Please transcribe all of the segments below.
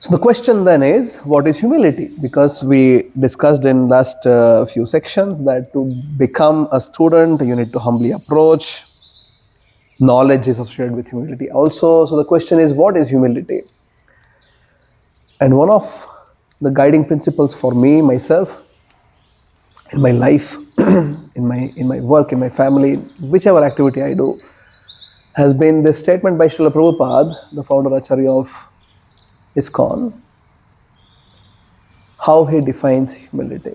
So the question then is, what is humility? Because we discussed in last few sections that to become a student, you need to humbly approach. Knowledge is associated with humility also. So the question is, what is humility? And one of the guiding principles for me, myself, in my life, in my work, in my family, whichever activity I do, has been this statement by Srila Prabhupada, the founder Acharya of ISKCON, how he defines humility.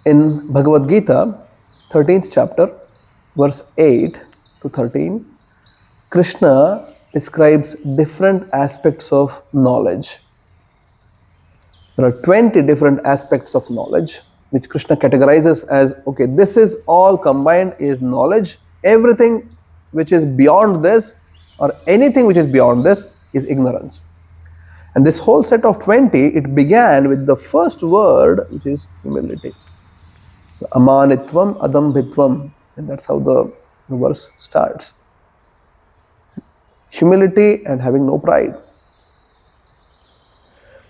In Bhagavad Gita, 13th chapter, verse 8 to 13, Krishna describes different aspects of knowledge. There are 20 different aspects of knowledge which Krishna categorizes as, okay, this is all combined is knowledge. Everything which is beyond this or anything which is beyond this is ignorance. And this whole set of 20, it began with the first word, which is humility. Amanitvam adambhitvam. And that's how the verse starts. Humility and having no pride.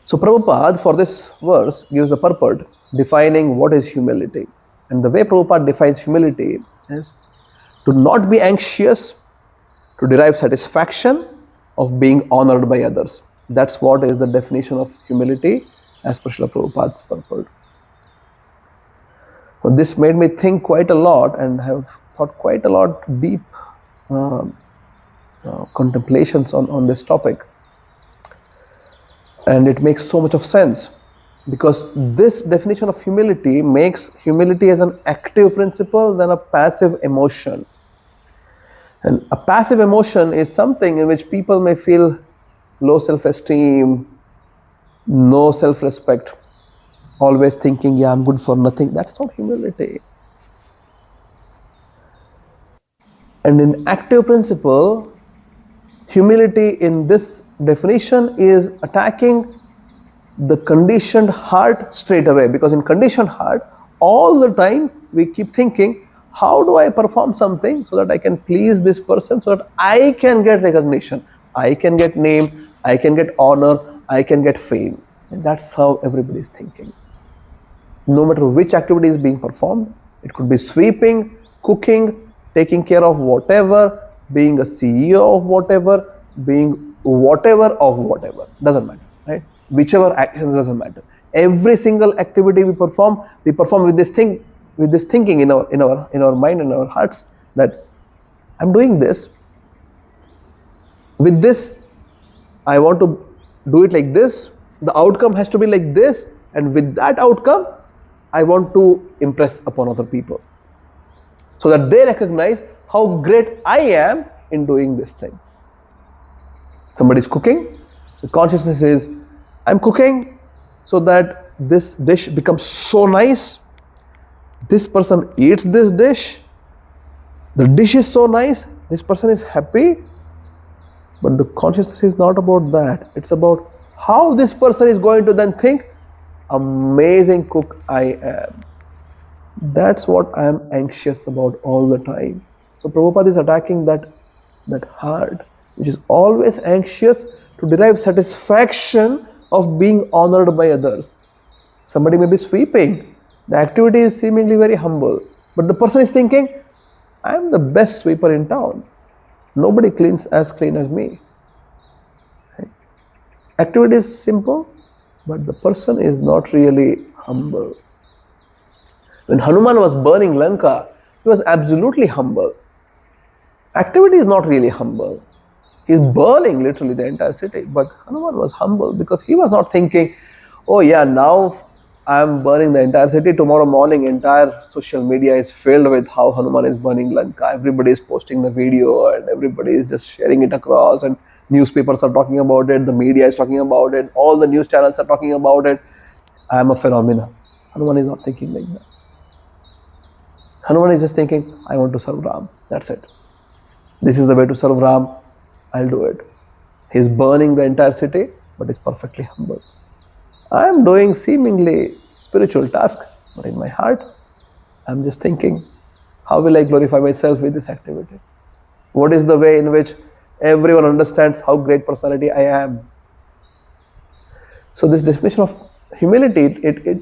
So Prabhupada, for this verse, gives the purport defining what is humility. And the way Prabhupada defines humility is to not be anxious, to derive satisfaction of being honored by others. That's what is the definition of humility as per Srila Prabhupada's purport. Well, this made me think quite a lot and have thought quite a lot deep contemplations on this topic. And it makes so much of sense because this definition of humility makes humility as an active principle than a passive emotion. And a passive emotion is something in which people may feel low self-esteem, no self-respect, always thinking, yeah, I'm good for nothing. That's not humility. And in active principle, humility in this definition is attacking the conditioned heart straight away, because in conditioned heart, all the time we keep thinking, how do I perform something so that I can please this person, so that I can get recognition, I can get name, I can get honor, I can get fame. And that's how everybody is thinking. No matter which activity is being performed, it could be sweeping, cooking, taking care of whatever, being a CEO of whatever, being whatever of whatever, doesn't matter, right? Whichever actions doesn't matter. Every single activity we perform with this thing, with this thinking in our mind and our hearts that I'm doing this. With this, I want to do it like this. The outcome has to be like this, and with that outcome, I want to impress upon other people, so that they recognize how great I am in doing this thing. Somebody is cooking, the consciousness is, I'm cooking so that this dish becomes so nice. This person eats this dish. The dish is so nice. This person is happy. But the consciousness is not about that. It's about how this person is going to then think, amazing cook I am. That's what I am anxious about all the time. So Prabhupada is attacking that heart, which is always anxious to derive satisfaction of being honored by others. Somebody may be sweeping. The activity is seemingly very humble, but the person is thinking, I am the best sweeper in town. Nobody cleans as clean as me. Right? Activity is simple, but the person is not really humble. When Hanuman was burning Lanka, he was absolutely humble. Activity is not really humble. He's burning literally the entire city, but Hanuman was humble because he was not thinking, oh yeah, now I'm burning the entire city. Tomorrow morning, entire social media is filled with how Hanuman is burning Lanka. Everybody is posting the video and everybody is just sharing it across, and newspapers are talking about it, the media is talking about it, all the news channels are talking about it. I am a phenomenon. Hanuman is not thinking like that. Hanuman is just thinking, I want to serve Ram. That's it. This is the way to serve Ram. I'll do it. He's burning the entire city, but he's perfectly humble. I am doing seemingly spiritual task, but in my heart, I'm just thinking, how will I glorify myself with this activity? What is the way in which Everyone understands how great personality I am. So this definition of humility,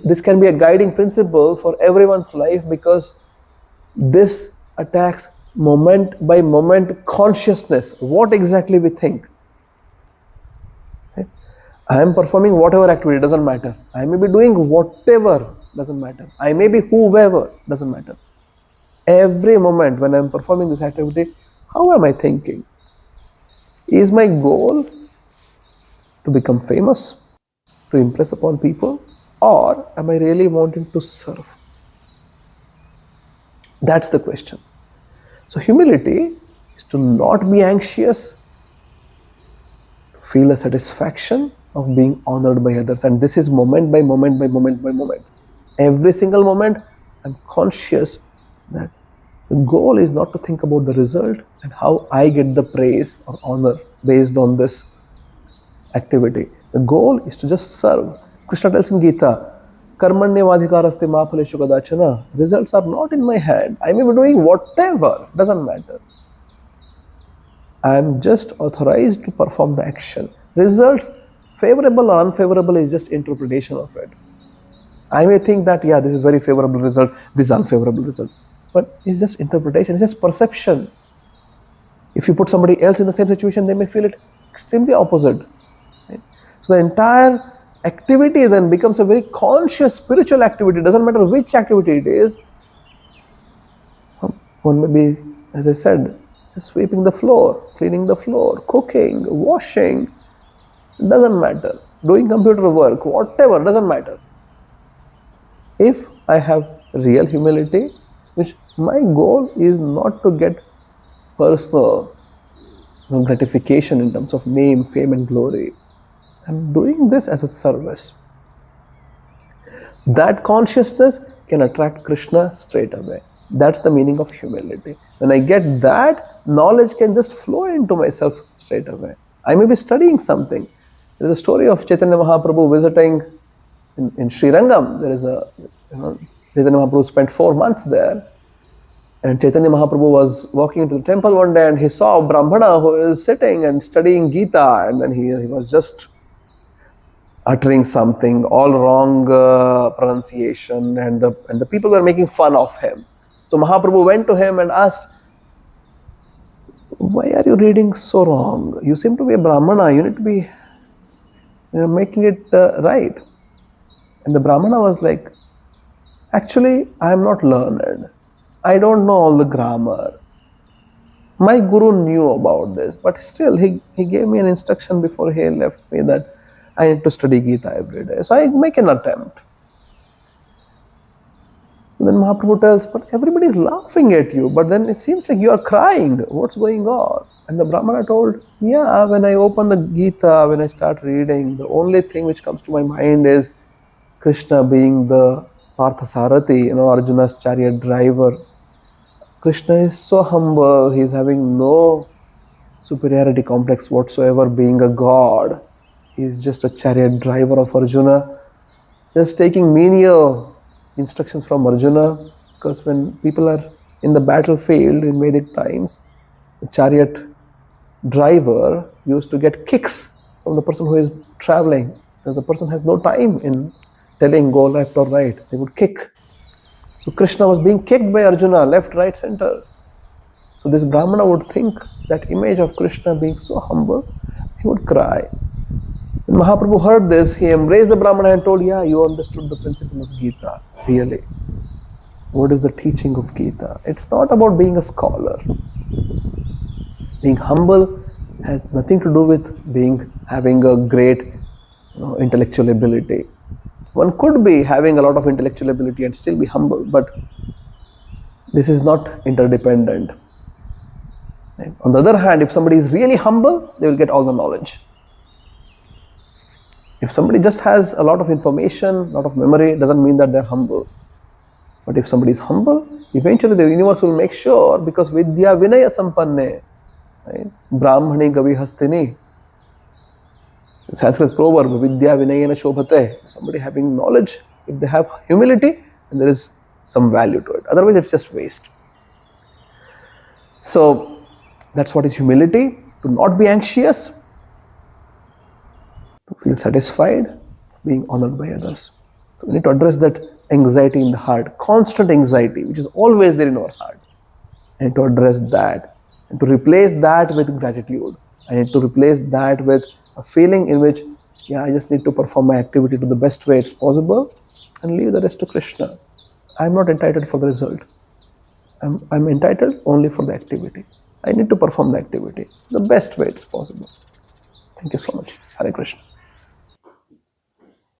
this can be a guiding principle for everyone's life, because this attacks moment by moment consciousness, what exactly we think. I am performing whatever activity, doesn't matter. I may be doing whatever, doesn't matter. I may be whoever, doesn't matter. Every moment when I am performing this activity, how am I thinking? Is my goal to become famous, to impress upon people, or am I really wanting to serve? That's the question. So humility is to not be anxious, to feel a satisfaction of being honored by others. And this is moment by moment by moment by moment. Every single moment, I'm conscious that the goal is not to think about the result and how I get the praise or honor based on this activity. The goal is to just serve. Krishna tells in Gita, Karmanyavadhikaraste ma phaleshu kadachana. Results are not in my hand. I may be doing whatever, doesn't matter. I am just authorized to perform the action. Results, favorable or unfavorable, is just interpretation of it. I may think that, yeah, this is very favorable result, this is unfavorable result. But it's just interpretation, it's just perception. If you put somebody else in the same situation, they may feel it extremely opposite. Right? So the entire activity then becomes a very conscious spiritual activity. It doesn't matter which activity it is. One may be, as I said, sweeping the floor, cleaning the floor, cooking, washing. It doesn't matter. Doing computer work, whatever, doesn't matter. If I have real humility, which my goal is not to get personal gratification in terms of name, fame and glory. I'm doing this as a service. That consciousness can attract Krishna straight away. That's the meaning of humility. When I get that, knowledge can just flow into myself straight away. I may be studying something. There is a story of Chaitanya Mahaprabhu visiting in Sri Rangam. There is Chaitanya Mahaprabhu spent 4 months there. And Chaitanya Mahaprabhu was walking into the temple one day and he saw a Brahmana who is sitting and studying Gita, and then he was just uttering something, all wrong pronunciation, and the people were making fun of him. So Mahaprabhu went to him and asked, why are you reading so wrong? You seem to be a Brahmana, you need to be making it right. And the Brahmana was like, actually, I am not learned. I don't know all the grammar. My guru knew about this, but still he gave me an instruction before he left me that I need to study Gita every day. So I make an attempt. Then Mahaprabhu tells, but everybody is laughing at you, but then it seems like you are crying. What's going on? And the Brahmana told, yeah, when I open the Gita, when I start reading, the only thing which comes to my mind is Krishna being the Parthasarathi, Arjuna's chariot driver. Krishna is so humble, he is having no superiority complex whatsoever, being a god. He is just a chariot driver of Arjuna, just taking menial instructions from Arjuna, because when people are in the battlefield in Vedic times, the chariot driver used to get kicks from the person who is traveling, because the person has no time in telling go left or right. They would kick. So Krishna was being kicked by Arjuna, left, right, center. So this Brahmana would think that image of Krishna being so humble, he would cry. When Mahaprabhu heard this, he embraced the Brahmana and told, yeah, you understood the principle of Gita, really. What is the teaching of Gita? It's not about being a scholar. Being humble has nothing to do with having a great intellectual ability. One could be having a lot of intellectual ability and still be humble, but this is not interdependent. Right? On the other hand, if somebody is really humble, they will get all the knowledge. If somebody just has a lot of information, a lot of memory, it doesn't mean that they're humble. But if somebody is humble, eventually the universe will make sure, because Vidya Vinaya Sampanne, right? Brahmani Gavi Hastini. Sanskrit proverb, Vidya Vinayena Shobhate. Somebody having knowledge, if they have humility, then there is some value to it. Otherwise, it's just waste. So, that's what is humility. to not be anxious, to feel satisfied, being honored by others. So we need to address that anxiety in the heart, constant anxiety, which is always there in our heart. I need to address that and to replace that with gratitude. I need to replace that with a feeling in which, yeah, I just need to perform my activity to the best way it's possible and leave the rest to Krishna. I'm not entitled for the result. I'm entitled only for the activity. I need to perform the activity the best way it's possible. Thank you so much. Hare Krishna.